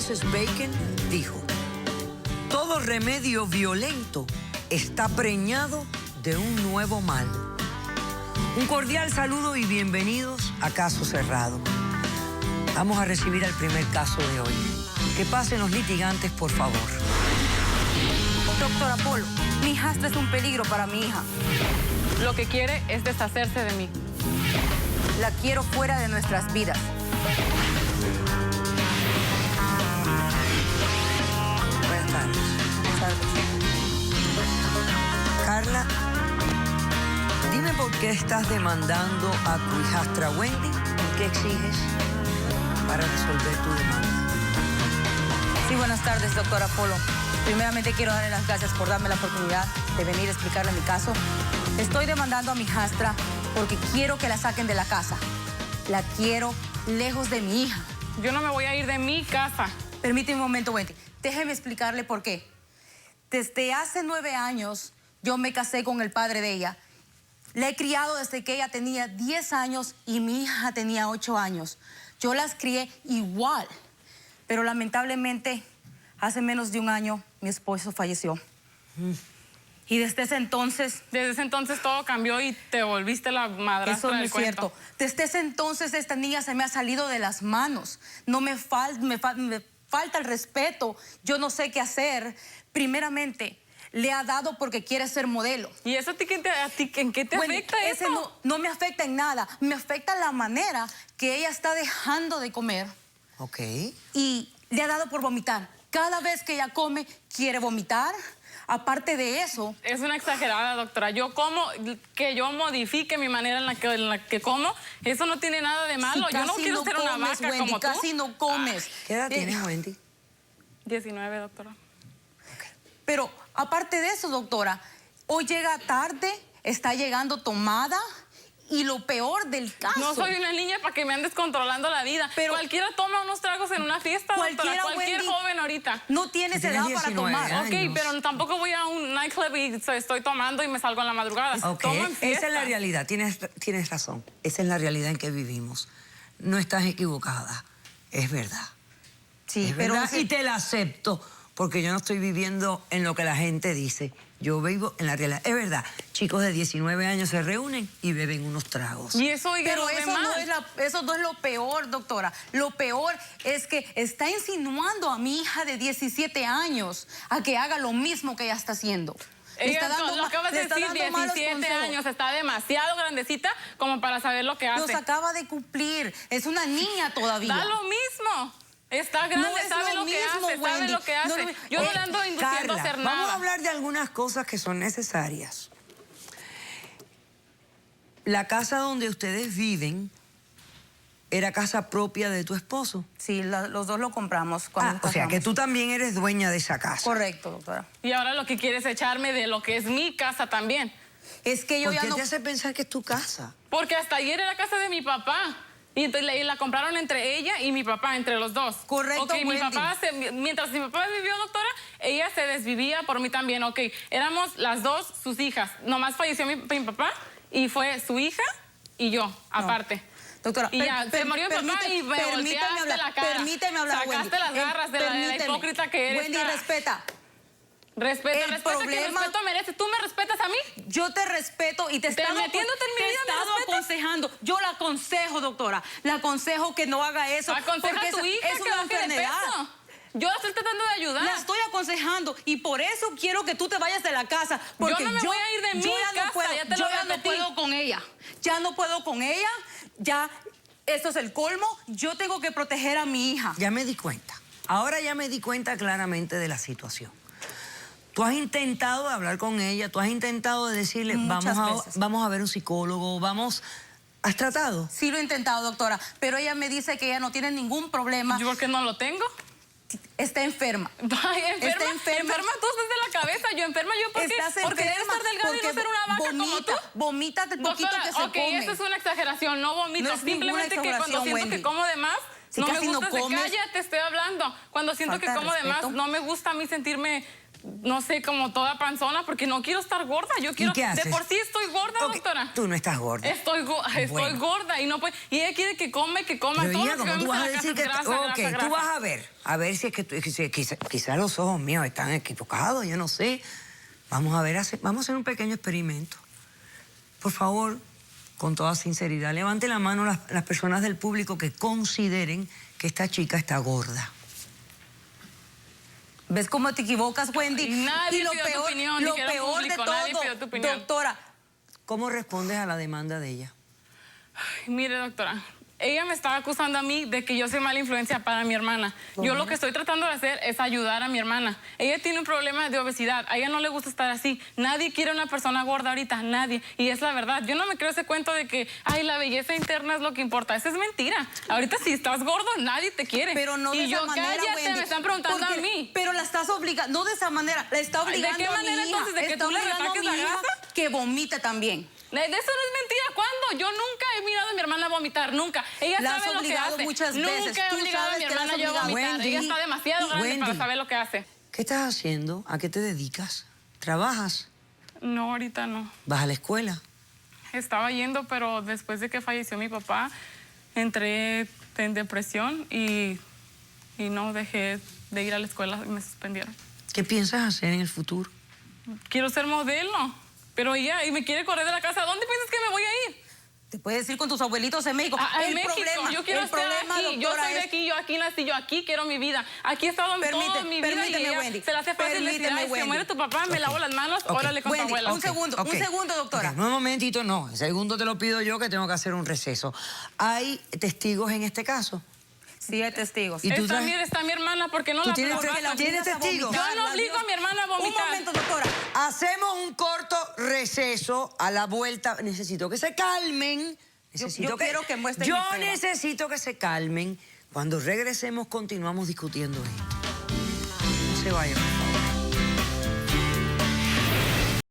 Francis Bacon dijo: todo remedio violento está preñado de un nuevo mal. Un cordial saludo y bienvenidos a Caso Cerrado. Vamos a recibir al primer caso de hoy. Que pasen los litigantes, por favor. Doctor Apolo, mi hijastra es un peligro para mi hija. Lo que quiere es deshacerse de mí. La quiero fuera de nuestras vidas. Buenas tardes. Carla, dime por qué estás demandando a tu hijastra Wendy y qué exiges para resolver tu demanda. Sí, buenas tardes, doctor Apolo. Primeramente quiero darle las gracias por darme la oportunidad de venir a explicarle mi caso. Estoy demandando a mi hijastra porque quiero que la saquen de la casa. La quiero lejos de mi hija. Yo no me voy a ir de mi casa. Permíteme un momento, Wendy. Déjeme explicarle por qué. Desde hace 9 años, yo me casé con el padre de ella. La he criado desde que ella tenía 10 años y mi hija tenía 8 años. Yo las crié igual, pero lamentablemente, hace menos de un año, mi esposo falleció. Y desde ese entonces... Desde ese entonces todo cambió y te volviste la madrastra del cuento. Eso no es cierto. Desde ese entonces esta niña se me ha salido de las manos. No me falta el respeto. Yo no sé qué hacer. Primeramente, le ha dado porque quiere ser modelo. ¿Y eso en qué te afecta eso? No me afecta en nada. Me afecta la manera que ella está dejando de comer. Ok. Y le ha dado por vomitar. Cada vez que ella come, quiere vomitar. Aparte de eso... Es una exagerada, doctora. Que yo modifique mi manera en la que como, eso no tiene nada de malo. Si yo no quiero ser una vaca, Wendy, como tú. Casi no comes. ¿Qué edad tienes, Wendy? 19, doctora. Pero aparte de eso, doctora, hoy llega tarde, está llegando tomada y lo peor del caso... No soy una niña para que me andes controlando la vida. Pero cualquiera toma unos tragos en una fiesta, doctora. Cualquier Wendy, joven ahorita. No tienes edad para tomar. años. Ok, pero tampoco voy a un nightclub y estoy tomando y me salgo en la madrugada. Ok, Tomo en esa fiesta. es la realidad. Tienes razón. Esa es la realidad en que vivimos. No estás equivocada. Es verdad. Sí, Es pero... verdad y te la acepto porque yo no estoy viviendo en lo que la gente dice. Yo vivo en la realidad. Es verdad, chicos de 19 años se reúnen y beben unos tragos. Y eso, oiga, Pero eso no es lo peor, doctora. Lo peor es que está insinuando a mi hija de 17 años a que haga lo mismo que ella está haciendo. Ella, lo acabas de decir, 17 años, está demasiado grandecita como para saber lo que hace. Los acaba de cumplir. Es una niña todavía. Da lo mismo. Está grande, sabe lo que hace, sabe lo que hace. Yo no le ando induciendo a hacer nada. Vamos a hablar de algunas cosas que son necesarias. La casa donde ustedes viven era casa propia de tu esposo. Sí, los dos lo compramos cuando nos o sea, casamos. que tú también eres dueña de esa casa. Correcto, doctora. Y ahora lo que quieres es echarme de lo que es mi casa también. Es que yo ¿Por ya qué no... te hace pensar que es tu casa? Porque hasta ayer era casa de mi papá. Y entonces la compraron entre ella y mi papá, entre los dos. Correcto, Ok, mi papá mientras mi papá vivió, doctora, ella se desvivía por mí también. Ok, éramos las dos sus hijas. Nomás falleció mi papá y fue su hija y yo, aparte. Doctora, y ya, se murió mi papá y me volteaste la cara. Permíteme hablar, Sacaste Wendy. las garras de la hipócrita que eres. Wendy, respeta. Respeta, El respeta, problema... que respeto mereces. ¿Tú me respetas a mí? Yo te respeto y te he estado metiéndote en mi vida, ¿me respetas? aconsejando. Yo la aconsejo, doctora. La aconsejo que no haga eso. Aconseja porque a tu hija es que una baje de enfermedad. peso. Yo la estoy tratando de ayudar. La estoy aconsejando y por eso quiero que tú te vayas de la casa. Porque yo no me voy a ir de mi casa, ya te lo advertí. no puedo con ella. Ya no puedo con ella. Ya, esto es el colmo. Yo tengo que proteger a mi hija. Ya me di cuenta. Ahora ya me di cuenta claramente de la situación. Tú has intentado hablar con ella, tú has intentado decirle, vamos a ver un psicólogo, ¿Has tratado? Sí lo he intentado, doctora, pero ella me dice que ella no tiene ningún problema. ¿Yo por qué no lo tengo? Está enferma. Ay, ¿enferma? Enferma tú desde la cabeza. Yo enferma, ¿yo por qué? ¿Por querer estar delgada y no ser una vaca como tú? Vomita el poquito que se come. Ok, eso es una exageración, no vomito. No es simplemente que cuando siento Wendy. que como de más, Si no me casi gusta. no comes. Cállate, estoy hablando. Cuando siento Falta que de como de más, respeto. no me gusta a mí sentirme no sé, como toda panzona, porque no quiero estar gorda. Yo quiero... qué haces? De por sí estoy gorda, Ok, doctora. Tú no estás gorda. Estoy Bueno. gorda y no puede... Y ella quiere que coma. Pero Todo hija, lo que ¿cómo tú vemos vas a en la decir casa que... es grasa, ok, grasa, tú grasa. vas a ver si es que quizás los ojos míos están equivocados, yo no sé. Vamos a ver, vamos a hacer un pequeño experimento. Por favor, con toda sinceridad, levante la mano las personas del público que consideren que esta chica está gorda. ¿Ves cómo te equivocas, Wendy? Ay, nadie y lo pidió tu peor, opinión, lo dijeron peor público, de nadie todo, pidió tu opinión. doctora, ¿Cómo respondes a la demanda de ella? Mire, doctora, ella me estaba acusando a mí de que yo soy mala influencia para mi hermana. Yo lo que estoy tratando de hacer es ayudar a mi hermana. Ella tiene un problema de obesidad. A ella no le gusta estar así. Nadie quiere una persona gorda ahorita, nadie. Y es la verdad. Yo no me creo ese cuento de que, ay, la belleza interna es lo que importa. Esa es mentira. Ahorita si estás gordo, nadie te quiere. pero no de y esa yo, manera, cállate, Wendy. me están preguntando Porque- a mí. Pero la estás obligando, no de esa manera, la está obligando qué a mi manera, hija. entonces, de que Está tú le obligando a ataques mi la hija grasa? que vomite también. De eso no es mentira. ¿Cuándo? Yo nunca he mirado a mi hermana vomitar, nunca. Ella La has sabe lo que obligado hace. muchas Nunca veces. he Tú obligado a sabes mi que la has hermana yo a obligado. vomitar. Wendy, Ella está demasiado grande para Wendy. saber lo que hace. ¿Qué estás haciendo? ¿A qué te dedicas? ¿Trabajas? No, ahorita no. ¿Vas a la escuela? Estaba yendo, pero después de que falleció mi papá, entré en depresión y no dejé de ir a la escuela y me suspendieron. ¿Qué piensas hacer en el futuro? Quiero ser modelo, pero ella y me quiere correr de la casa. ¿A dónde piensas que me voy a ir? Te puedes ir con tus abuelitos en México. En México. Yo quiero estar aquí. Yo soy de aquí, yo aquí nací, yo aquí quiero mi vida. Aquí he estado toda mi vida y permíteme, ella Wendy. se le hace fácil decir, Permíteme, ay, se Wendy. muere tu papá, me lavo las manos, Ok. órale con tu Wendy, abuela. un segundo, doctora. Ok, no, un momentito, no. El segundo te lo pido yo, que tengo que hacer un receso. ¿Hay testigos en este caso? Sí, hay testigos. ¿Y tú Está traes- mi hermana, porque no ¿Tú la tienes puedo te- matar? tienes testigos? Yo no obligo a mi hermana a Un vomitar. momento, doctora. Hacemos un corto receso a la vuelta. Necesito que se calmen. Yo quiero que muestren Yo mi prueba. necesito que se calmen. Cuando regresemos continuamos discutiendo esto. No se vayan.